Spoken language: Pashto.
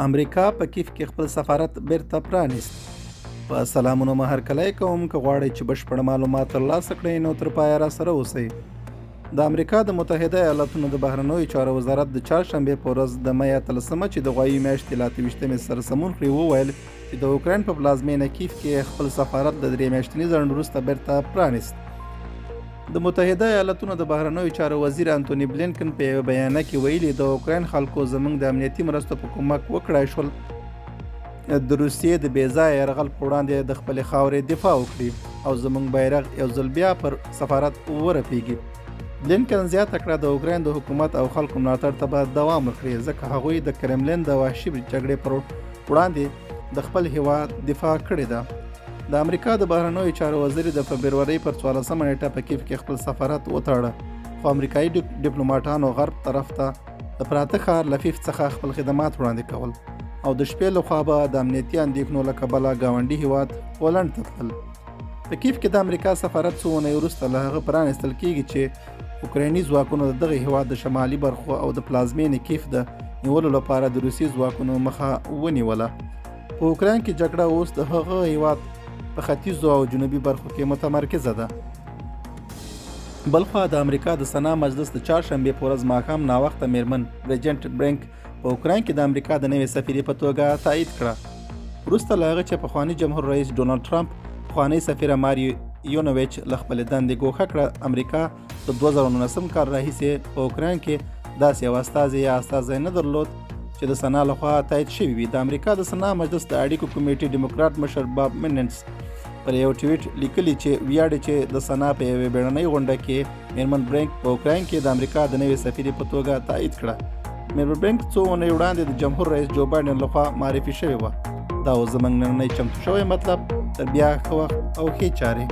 امریکا په کیف کې خپل سفارت بیرته پرانیست. په سلامونو مه هرکلی کوم. که غواړئ چې بشپړ معلومات ترلاسه کړئ نو تر پایه راسره اوسئ. د امریکا د متحده ایالاتونو د بهرنیو چارو وزارت د چهارشنبې په ورځ د می 13 چې د غوایي میاشتې له 28 سره سمون خوري وویل چې د اوکراین په پلازمینه کیف کې خپل سفارت د 3 میاشتني ځنډ وروسته بیرته پرانیست. د متحده ایالاتونو د بهرنیو چارو وزیر انتوني بلینکن په یوه بیانیه کې ویلي د اوکراین خلکو زموږ د امنیتي مرستو په کومک وکړای شول د روسیې د بې ځایه یرغل په وړاندې د خپلې خاورې دفاع وکړي او زموږ بیرغ یو ځل بیا پر سفارت ورپیږي. بلینکن زیاته کړه د اوکراین د حکومت او خلکو ملاتړ ته به دوام وکړي ځکه هغوی د کرملین د وحشي جګړې پر وړاندې د خپل هیواد دفاع کړې ده. د امریکا د بهرنیو چارو وزیر د فبرورۍ پر 14 نیټه په کیف کې خپل سفارت وتړه، خو امریکایي ډیپلوماټانو غرب طرف ته د پراته ښار لفیف څخه خپل خدمات وړاندې کول او د شپې لخوا به د امنیتي اندېښنو له کبله ګاونډي هیواد پولنډ ته تلل. په کیف کې د امریکا سفارت څو اونۍ وروسته له هغه پرانیستل کیږي چې اوکرایني ځواکونو د دغه هیواد د شمالي برخو او د پلازمینې کیف د نیولو لپاره د روسي ځواکونو مخه ونیوله. په اوکراین کې جګړه اوس د هغه هیواد په ختیځو او جنوبي برخو کې متمرکزه ده. بلخوا د امریکا د سنا مجلس د چهارشنبې په ورځ ماښام ناوخته میرمن بریجنټ برینک په اوکراین کې د امریکا د نوې سفیرې په توګه تایید کړه، وروسته له هغه چې پخواني جمهور رئیس ډونالډ ټرمپ پخوانۍ سفیره ماری یونویچ له خپلې دندې ګوښه کړه. امریکا د 2019 کال راهیسې په اوکراین کې داسې یو استازی یا استازی نه درلود چې د سنا لخوا تایید شوی وي. د امریکا د سنا مجلس د اړیکو کمیټې ډیموکرات مشر باب میننس پر یو ټویټ لیکلی چې ویاړي چې د سنا په یوې بیړنۍ غونډه کې میرمن برینک په اوکراین کې د امریکا د نوې سفیرې په توګه تایید کړه. میرمن برینک څو اونۍ وړاندې د جمهور رئیس جو بایډن لخوا معرفي شوې وه. دا اوس زموږ نننی چمتو شوی مطلب. تر بیا ښه وخت او ښې چارې.